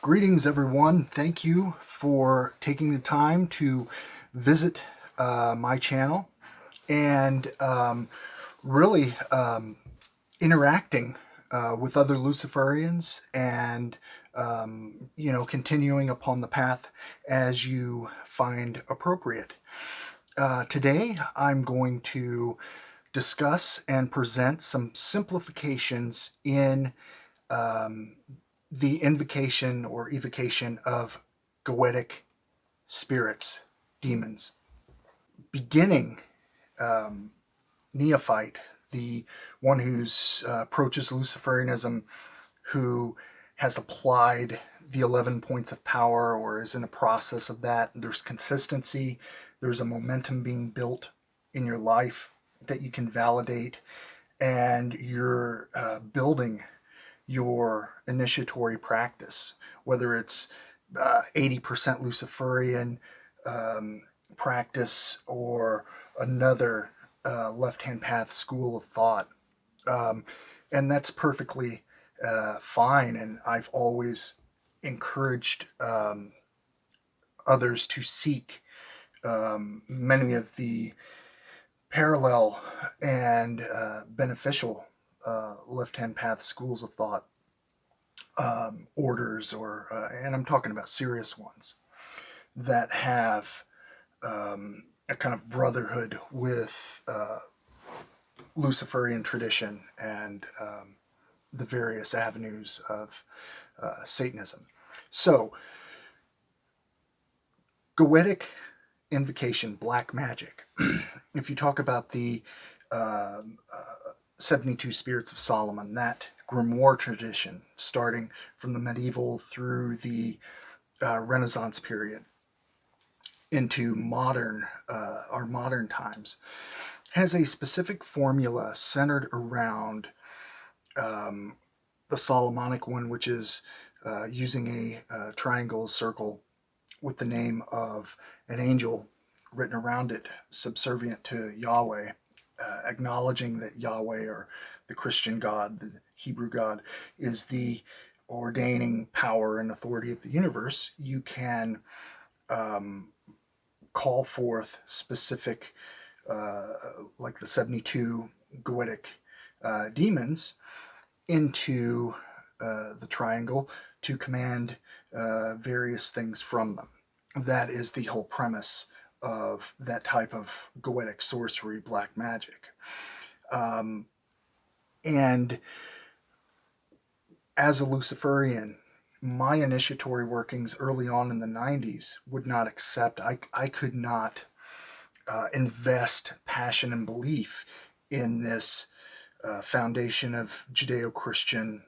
Greetings, everyone. Thank you for taking the time to visit my channel and really interacting with other Luciferians and continuing upon the path as you find appropriate. Today, I'm going to discuss and present some simplifications in the invocation or evocation of Goetic spirits, demons. Beginning neophyte, the one who's approaches Luciferianism, who has applied the 11 points of power or is in a process of that. There's consistency, there's a momentum being built in your life that you can validate, and you're building your initiatory practice, whether it's 80% Luciferian practice or another left-hand path school of thought. And that's perfectly fine. And I've always encouraged others to seek many of the parallel and beneficial left-hand path schools of thought, orders, or and I'm talking about serious ones that have a kind of brotherhood with Luciferian tradition and the various avenues of Satanism. So, Goetic invocation, black magic. If you talk about the 72 Spirits of Solomon, that grimoire tradition, starting from the medieval through the Renaissance period into our modern times, has a specific formula centered around the Solomonic one, which is using a triangle circle with the name of an angel written around it, subservient to Yahweh, acknowledging that Yahweh, or the Christian God, the Hebrew God, is the ordaining power and authority of the universe. You can call forth specific, like the 72 Goetic demons, into the triangle to command various things from them. That is the whole premise of that type of Goetic sorcery, black magic. And as a Luciferian, my initiatory workings early on in the 90s would not accept, I could not invest passion and belief in this foundation of Judeo-Christian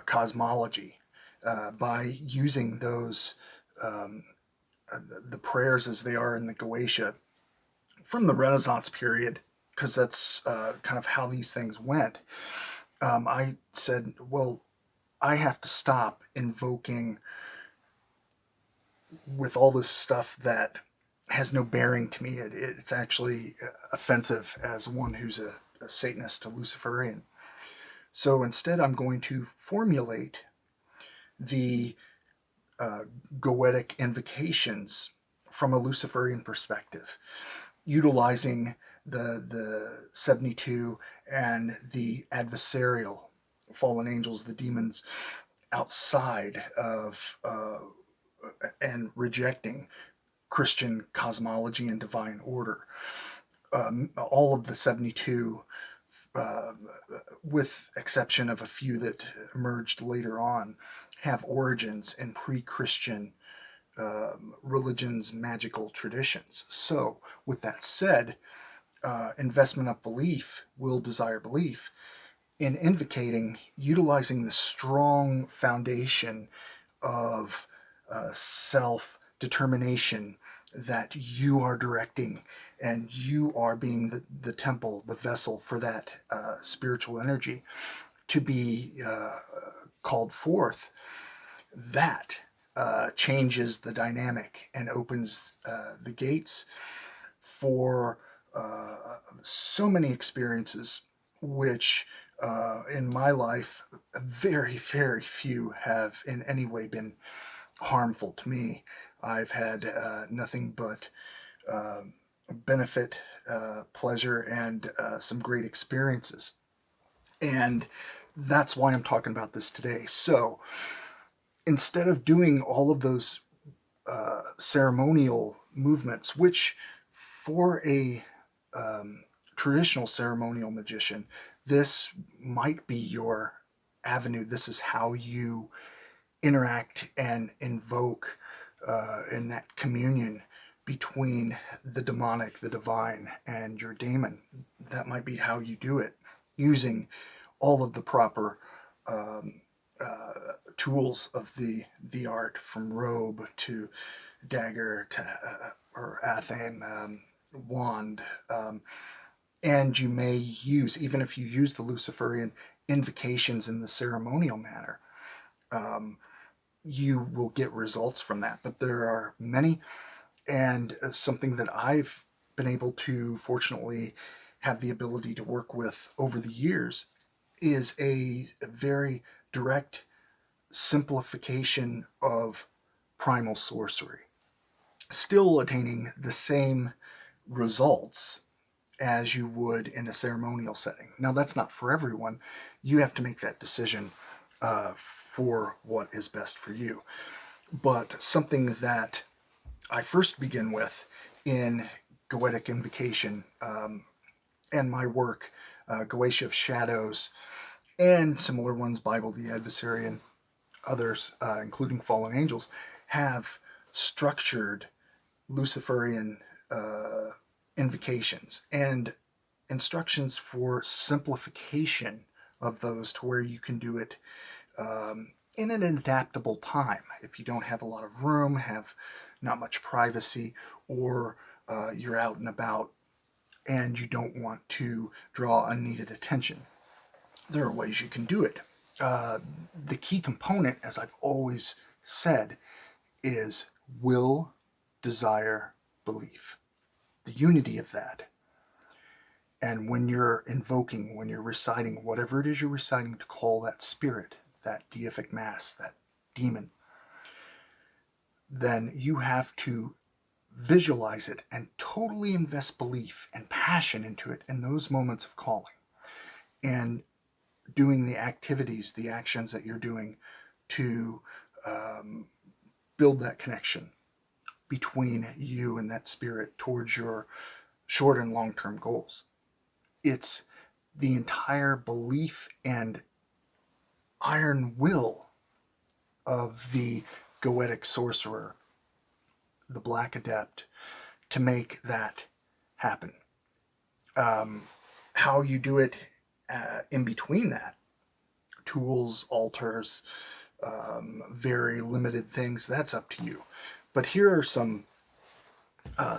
cosmology by using those the prayers as they are in the Goetia from the Renaissance period, because that's kind of how these things went. I said, well, I have to stop invoking with all this stuff that has no bearing to me. It's actually offensive as one who's a Satanist, a Luciferian. So instead, I'm going to formulate the Goetic invocations from a Luciferian perspective, utilizing the 72 and the adversarial fallen angels, the demons, outside of and rejecting Christian cosmology and divine order. All of the 72, with exception of a few that emerged later on, have origins in pre-Christian religions, magical traditions. So, with that said, investment of belief will desire belief in invocating, utilizing the strong foundation of self-determination that you are directing and you are being the temple, the vessel for that spiritual energy to be called forth. That changes the dynamic and opens the gates for so many experiences which in my life, very, very few have in any way been harmful to me. I've had nothing but benefit, pleasure, and some great experiences. And that's why I'm talking about this today. So instead of doing all of those ceremonial movements, which for a traditional ceremonial magician, this might be your avenue. This is how you interact and invoke in that communion between the demonic, the divine, and your daemon. That might be how you do it, using all of the proper tools of the art, from robe to dagger to or athame, wand, and you may use, even if you use the Luciferian invocations in the ceremonial manner, you will get results from that. But there are many, and something that I've been able to fortunately have the ability to work with over the years is a very direct simplification of primal sorcery, still attaining the same results as you would in a ceremonial setting. Now, that's not for everyone. You have to make that decision for what is best for you. But something that I first begin with in Goetic invocation and my work, Goetia of Shadows, and similar ones, Bible, the Adversary, and others, including Fallen Angels, have structured Luciferian invocations and instructions for simplification of those to where you can do it in an adaptable time. If you don't have a lot of room, have not much privacy, or you're out and about and you don't want to draw unneeded attention, there are ways you can do it. The key component, as I've always said, is will, desire, belief. The unity of that. And when you're invoking, when you're reciting, whatever it is you're reciting to call that spirit, that deific mass, that demon, then you have to visualize it and totally invest belief and passion into it in those moments of calling. And doing the activities, the actions that you're doing to build that connection between you and that spirit towards your short and long-term goals. It's the entire belief and iron will of the Goetic sorcerer, the Black Adept, to make that happen. How you do it in between that, tools, altars, very limited things, that's up to you. But here are some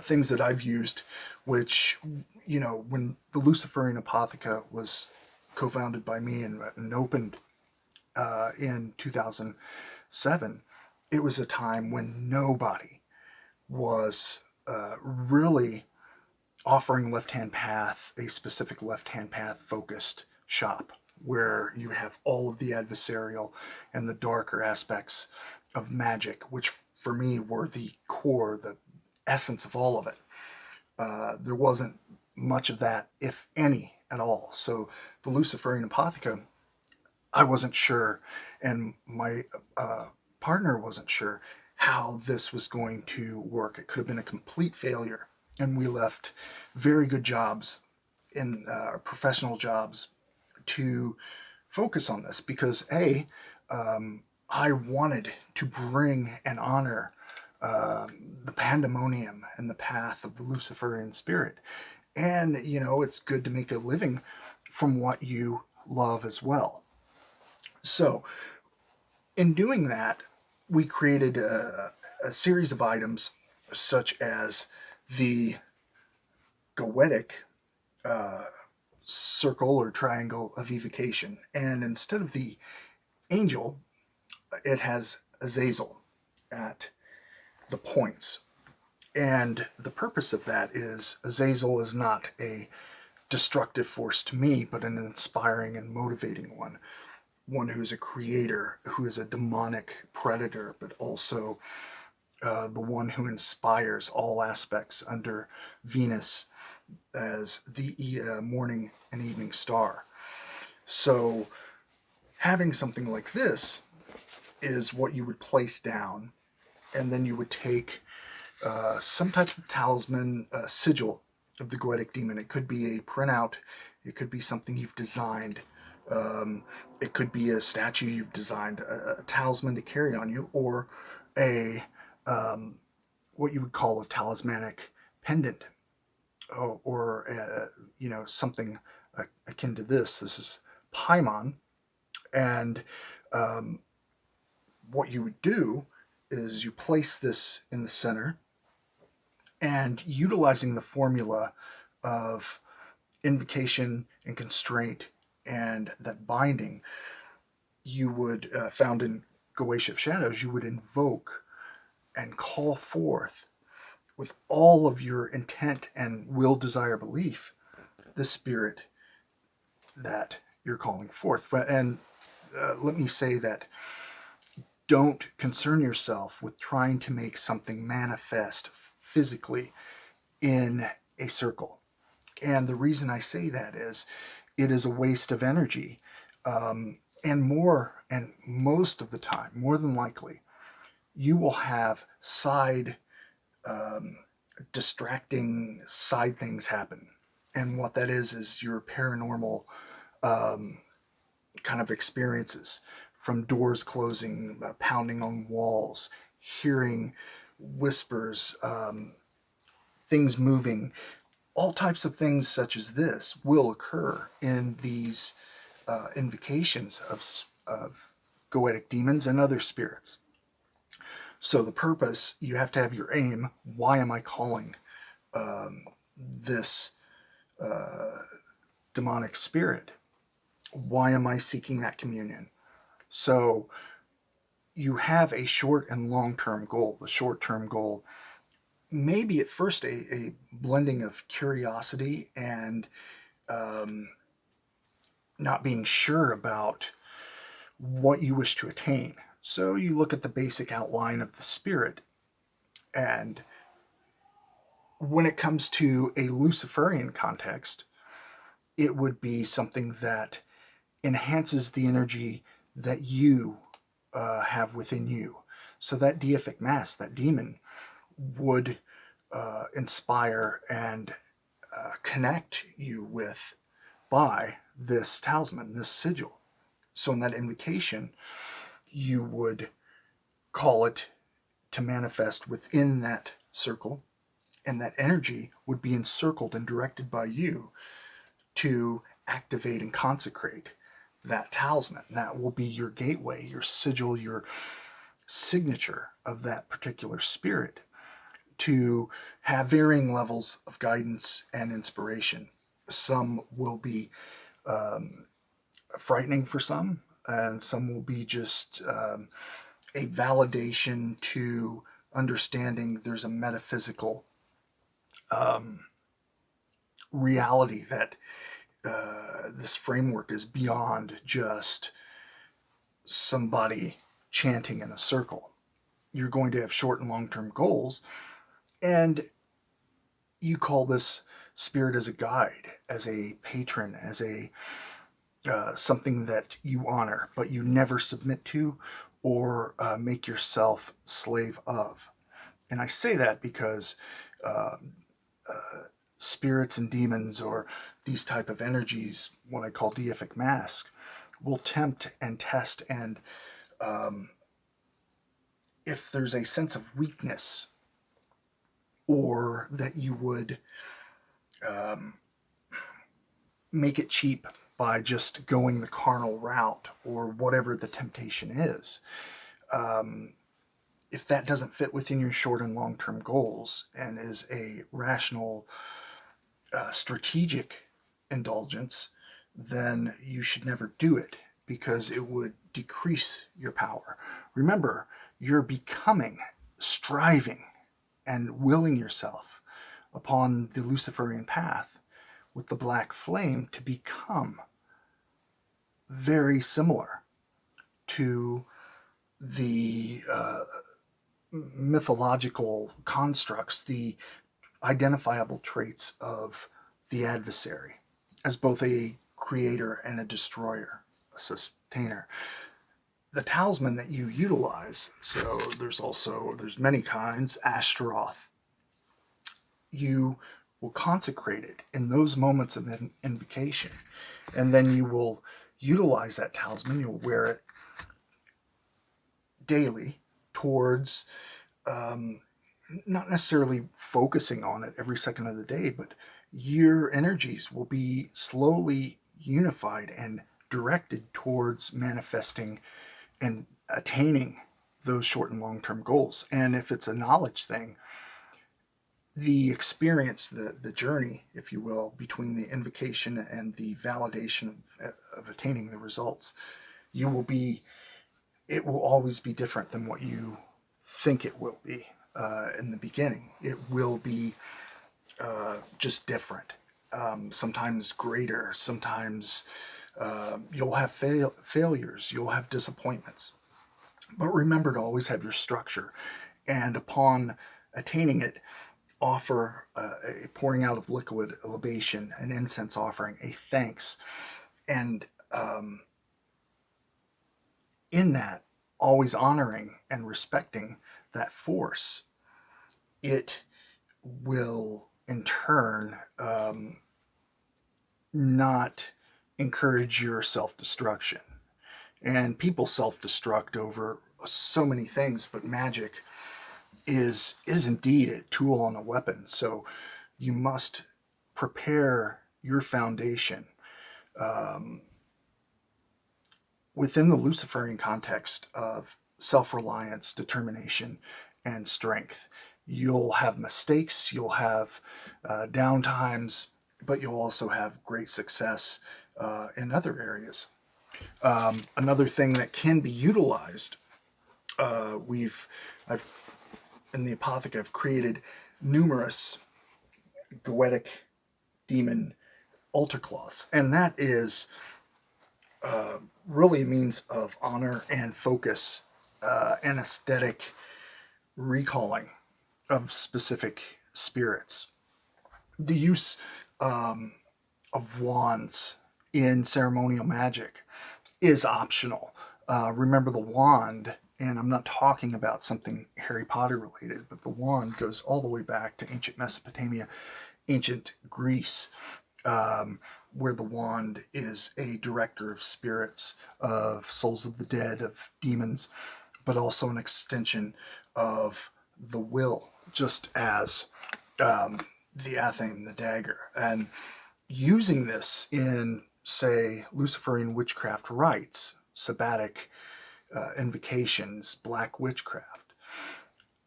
things that I've used, which, you know, when the Luciferian Apotheosis was co-founded by me and opened in 2007, it was a time when nobody was really offering left-hand path, a specific left-hand path focused shop, where you have all of the adversarial and the darker aspects of magic, which for me were the core, the essence of all of it. There wasn't much of that, if any, at all. So the Luciferian Apotheosis, I wasn't sure, and my partner wasn't sure how this was going to work. It could have been a complete failure, and we left very good jobs in professional jobs to focus on this because I wanted to bring and honor the pandemonium and the path of the Luciferian spirit. And, you know, it's good to make a living from what you love as well. So, in doing that, we created a series of items such as the Goetic circle or triangle of evocation. And instead of the angel, it has Azazel at the points. And the purpose of that is Azazel is not a destructive force to me, but an inspiring and motivating one who is a creator, who is a demonic predator, but also the one who inspires all aspects under Venus as the morning and evening star. So having something like this is what you would place down, and then you would take some type of talisman, sigil of the Goetic demon. It could be a printout, it could be something you've designed, it could be a statue you've designed, a talisman to carry on you, or a what you would call a talismanic pendant, or something akin to this. This is Paimon, and what you would do is you place this in the center, and utilizing the formula of invocation and constraint and that binding, you would, found in Goetia of Shadows, you would invoke and call forth with all of your intent and will, desire, belief, the spirit that you're calling forth. And let me say that don't concern yourself with trying to make something manifest physically in a circle. And the reason I say that is it is a waste of energy. And most of the time, more than likely, you will have distracting side things happen. And what that is your paranormal kind of experiences, from doors closing, pounding on walls, hearing whispers, things moving. All types of things such as this will occur in these invocations of Goetic demons and other spirits. So the purpose, you have to have your aim. Why am I calling this demonic spirit? Why am I seeking that communion? So you have a short and long-term goal. The short-term goal may be at first a blending of curiosity and not being sure about what you wish to attain. So you look at the basic outline of the spirit, and when it comes to a Luciferian context, it would be something that enhances the energy that you have within you. So that deific mass, that demon, would inspire and connect you with by this talisman, this sigil. So in that invocation, you would call it to manifest within that circle, and that energy would be encircled and directed by you to activate and consecrate that talisman. That will be your gateway, your sigil, your signature of that particular spirit, to have varying levels of guidance and inspiration. Some will be frightening for some, and some will be just a validation to understanding there's a metaphysical reality, that this framework is beyond just somebody chanting in a circle. You're going to have short and long-term goals, and you call this spirit as a guide, as a patron, as a something that you honor, but you never submit to or make yourself slave of. And I say that because spirits and demons, or these type of energies, what I call deific mask, will tempt and test, and if there's a sense of weakness, or that you would make it cheap by just going the carnal route, or whatever the temptation is, if that doesn't fit within your short and long-term goals and is a rational, strategic indulgence, then you should never do it, because it would decrease your power. Remember, you're becoming, striving, and willing yourself upon the Luciferian path with the black flame to become very similar to the mythological constructs, the identifiable traits of the adversary as both a creator and a destroyer, a sustainer. The talisman that you utilize, so there's many kinds, Ashtaroth, you will consecrate it in those moments of invocation, and then you will utilize that talisman. You'll wear it daily towards not necessarily focusing on it every second of the day, but your energies will be slowly unified and directed towards manifesting and attaining those short and long-term goals. And if it's a knowledge thing, the experience, the journey, if you will, between the invocation and the validation of attaining the results, it will always be different than what you think it will be in the beginning. It will be just different. Sometimes greater, sometimes you'll have failures, you'll have disappointments. But remember to always have your structure. And upon attaining it, offer a pouring out of liquid, a libation, an incense offering, a thanks. And in that, always honoring and respecting that force, it will in turn not encourage your self-destruction. And people self-destruct over so many things, but magic is indeed a tool and a weapon. So you must prepare your foundation within the Luciferian context of self-reliance, determination, and strength. You'll have mistakes, you'll have downtimes, but you'll also have great success in other areas. Another thing that can be utilized, in the Apotheosis, I've created numerous Goetic demon altar cloths, and that is really a means of honor and focus and aesthetic recalling of specific spirits. The use of wands in ceremonial magic is optional. Remember, the wand, and I'm not talking about something Harry Potter related, but the wand goes all the way back to ancient Mesopotamia, ancient Greece, where the wand is a director of spirits, of souls of the dead, of demons, but also an extension of the will, just as the athame, the dagger. And using this in, say, Luciferian witchcraft rites, sabbatic invocations, black witchcraft,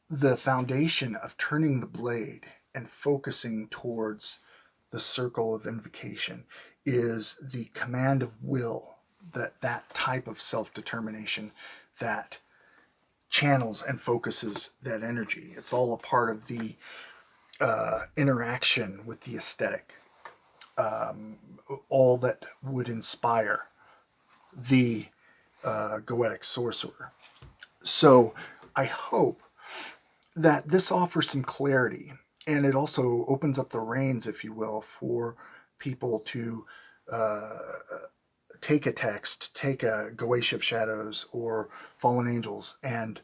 the foundation of turning the blade and focusing towards the circle of invocation is the command of will, that type of self-determination that channels and focuses that energy. It's all a part of the interaction with the aesthetic, all that would inspire the Goetic sorcerer. So I hope that this offers some clarity, and it also opens up the reins, if you will, for people to take a text, take a Goetia of Shadows or Fallen Angels, and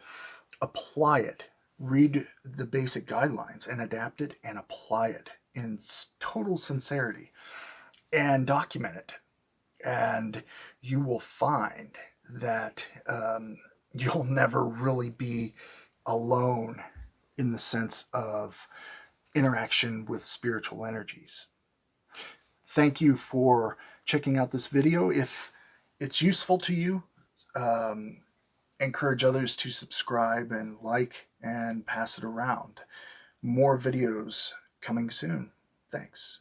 apply it, read the basic guidelines and adapt it and apply it in total sincerity and document it. And you will find that you'll never really be alone in the sense of interaction with spiritual energies. Thank you for checking out this video. If it's useful to you, encourage others to subscribe and like and pass it around. More videos coming soon. Thanks.